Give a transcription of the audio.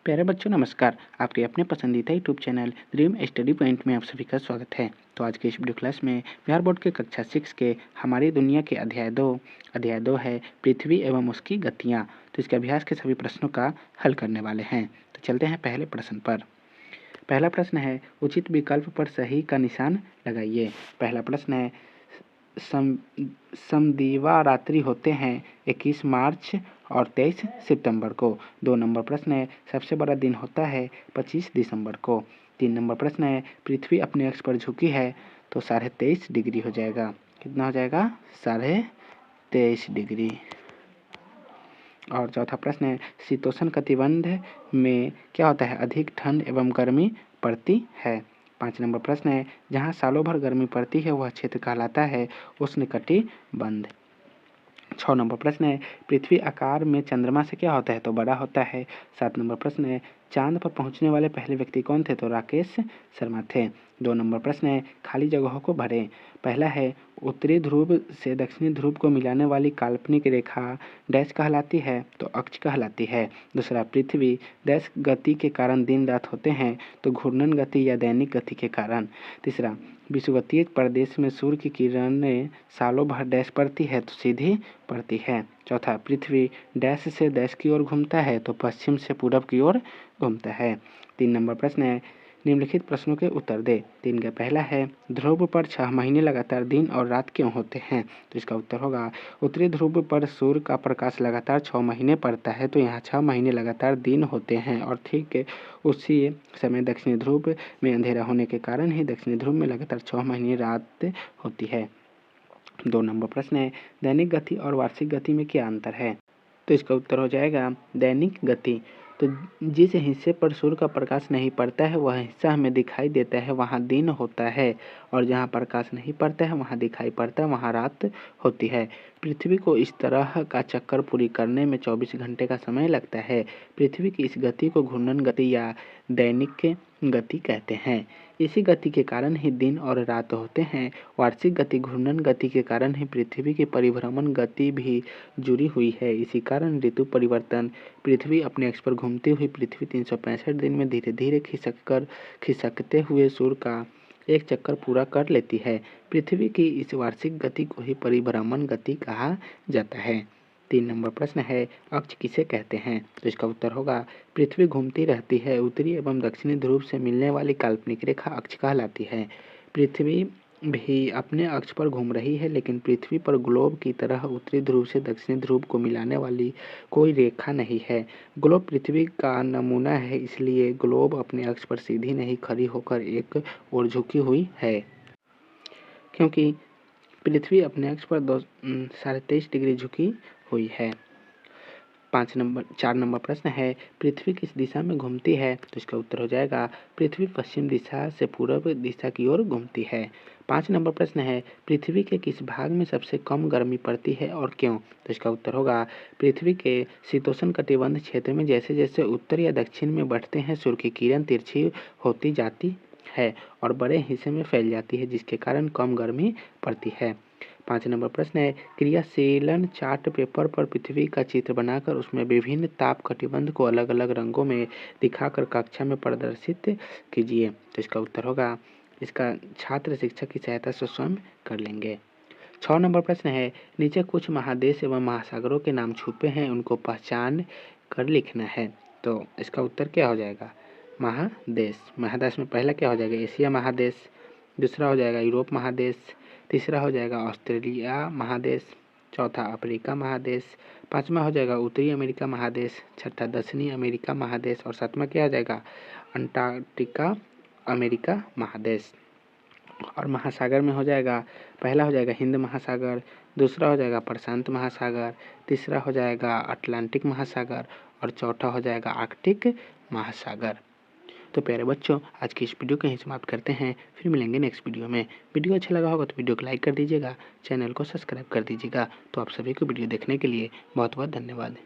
प्यारे बच्चों नमस्कार। आपके अपने पसंदीदा YouTube channel dream study point में आप सभी का स्वागत है। तो आज के इस वीडियो क्लास में बिहार बोर्ड के कक्षा 6 के हमारी दुनिया के अध्याय 2 है पृथ्वी एवं उसकी गतियाँ। तो इसके अभ्यास के सभी प्रश्नों का हल करने वाले हैं। तो चलते हैं पहले प्रश्न पर। पहला प्रश्न है उचित विकल्प पर सही का निशान लगाइए। पहला प्रश्न है समदिवा रात्रि होते हैं 21 मार्च और 23 सितंबर को। 2 नंबर प्रश्न है सबसे बड़ा दिन होता है 25 दिसंबर को। 3 नंबर प्रश्न है पृथ्वी अपने अक्ष पर झुकी है तो 23.5 डिग्री हो जाएगा। कितना हो जाएगा? 23.5 डिग्री। और चौथा प्रश्न है शीतोष्ण कटिबंध में क्या होता है? अधिक ठंड एवं गर्मी पड़ती है। 5 नंबर प्रश्न है जहाँ सालों भर गर्मी पड़ती है वह क्षेत्र कहलाता है उष्णकटिबंध। 6 नंबर प्रश्न है पृथ्वी आकार में चंद्रमा से क्या होता है? तो बड़ा होता है। 7 नंबर प्रश्न है चांद पर पहुंचने वाले पहले व्यक्ति कौन थे? तो राकेश शर्मा थे। 2 नंबर प्रश्न है खाली जगहों को भरें। पहला है उत्तरी ध्रुव से दक्षिणी ध्रुव को मिलाने वाली काल्पनिक रेखा डैश कहलाती है? तो अक्ष कहलाती है। दूसरा पृथ्वी डैश गति के कारण दिन रात होते हैं? तो घूर्णन गति या दैनिक गति के कारण। तीसरा विषुवतीय प्रदेश में सूर्य की किरणें सालों भर डैश पड़ती है? तो सीधी पड़ती है। चौथा पृथ्वी डैश से डैश की ओर घूमता है? तो पश्चिम से पूरब की ओर घूमता है। 3 नंबर प्रश्न है निम्नलिखित प्रश्नों के उत्तर दे। 3 का पहला है ध्रुव पर 6 महीने लगातार दिन और रात क्यों होते हैं? तो इसका उत्तर होगा उत्तरी ध्रुव पर सूर्य का प्रकाश लगातार 6 महीने पड़ता है तो यहाँ 6 महीने लगातार दिन होते हैं और ठीक उसी समय दक्षिणी ध्रुव में अंधेरा होने के कारण ही दक्षिणी ध्रुव में लगातार 6 महीने रात होती है। 2 नंबर प्रश्न है दैनिक गति और वार्षिक गति में क्या अंतर है? तो इसका उत्तर हो जाएगा दैनिक गति। तो जिस हिस्से पर सूर्य का प्रकाश नहीं पड़ता है वह हिस्सा हमें दिखाई देता है वहाँ दिन होता है और जहाँ प्रकाश नहीं पड़ता है वहाँ दिखाई पड़ता है वहाँ रात होती है। पृथ्वी को इस तरह का चक्कर पूरी करने में 24 घंटे का समय लगता है। पृथ्वी की इस गति को घूर्णन गति या दैनिक गति कहते हैं। इसी गति के कारण ही दिन और रात होते हैं। वार्षिक गति घूर्णन गति के कारण ही पृथ्वी की परिभ्रमण गति भी जुड़ी हुई है। इसी कारण ऋतु परिवर्तन पृथ्वी अपने अक्ष पर घूमती हुई पृथ्वी 365 दिन में धीरे धीरे खिसकते हुए सूर्य का एक चक्कर पूरा कर लेती है। पृथ्वी की इस वार्षिक गति को ही परिभ्रमण गति कहा जाता है। 3 नंबर प्रश्न है अक्ष किसे कहते हैं? तो इसका उत्तर होगा पृथ्वी घूमती रहती है उत्तरी एवं दक्षिणी ध्रुव से मिलने वाली काल्पनिक रेखा अक्ष कहलाती है। पृथ्वी भी अपने अक्ष पर घूम रही है लेकिन पृथ्वी पर ग्लोब की तरह उत्तरी ध्रुव से दक्षिणी ध्रुव को मिलाने वाली कोई रेखा नहीं है। ग्लोब पृथ्वी का नमूना है इसलिए ग्लोब अपने अक्ष पर सीधी नहीं खड़ी होकर एक ओर झुकी हुई है। क्योंकि पृथ्वी अपने अक्ष पर 23.5 डिग्री झुकी हुई है। 4 नंबर प्रश्न है पृथ्वी किस दिशा में घूमती है? तो इसका उत्तर हो जाएगा पृथ्वी पश्चिम दिशा से पूर्व दिशा की ओर घूमती है। 5 नंबर प्रश्न है पृथ्वी के किस भाग में सबसे कम गर्मी पड़ती है और क्यों? तो इसका उत्तर होगा पृथ्वी के शीतोष्ण कटिबंध क्षेत्र में जैसे जैसे उत्तर या दक्षिण में बढ़ते हैं सूर्य की किरण तिरछी होती जाती है और बड़े हिस्से में फैल जाती है जिसके कारण कम गर्मी पड़ती है। 5 नंबर प्रश्न है क्रियाशीलन चार्ट पेपर पर पृथ्वी का चित्र बनाकर उसमें विभिन्न ताप कटिबंध को अलग अलग रंगों में दिखाकर कक्षा में प्रदर्शित कीजिए। तो इसका उत्तर होगा इसका छात्र शिक्षक की सहायता से स्वयं कर लेंगे। 6 नंबर प्रश्न है नीचे कुछ महादेश एवं महासागरों के नाम छुपे हैं उनको पहचान कर लिखना है। तो इसका उत्तर क्या हो जाएगा? महादेश में पहला क्या हो जाएगा? एशिया महादेश। दूसरा हो जाएगा यूरोप महादेश। तीसरा हो जाएगा ऑस्ट्रेलिया महादेश। चौथा अफ्रीका महादेश। 5वां हो जाएगा उत्तरी अमेरिका महादेश। छठा दक्षिणी अमेरिका महादेश और 7वां क्या हो जाएगा? अंटार्कटिका अमेरिका महादेश। और महासागर में हो जाएगा पहला हो जाएगा हिंद महासागर, दूसरा हो जाएगा प्रशांत महासागर, तीसरा हो जाएगा अटलांटिक महासागर और चौथा हो जाएगा आर्कटिक महासागर। तो प्यारे बच्चों आज की इस वीडियो को यहीं समाप्त करते हैं। फिर मिलेंगे नेक्स्ट वीडियो में। वीडियो अच्छा लगा होगा तो वीडियो को लाइक कर दीजिएगा, चैनल को सब्सक्राइब कर दीजिएगा। तो आप सभी को वीडियो देखने के लिए बहुत बहुत धन्यवाद।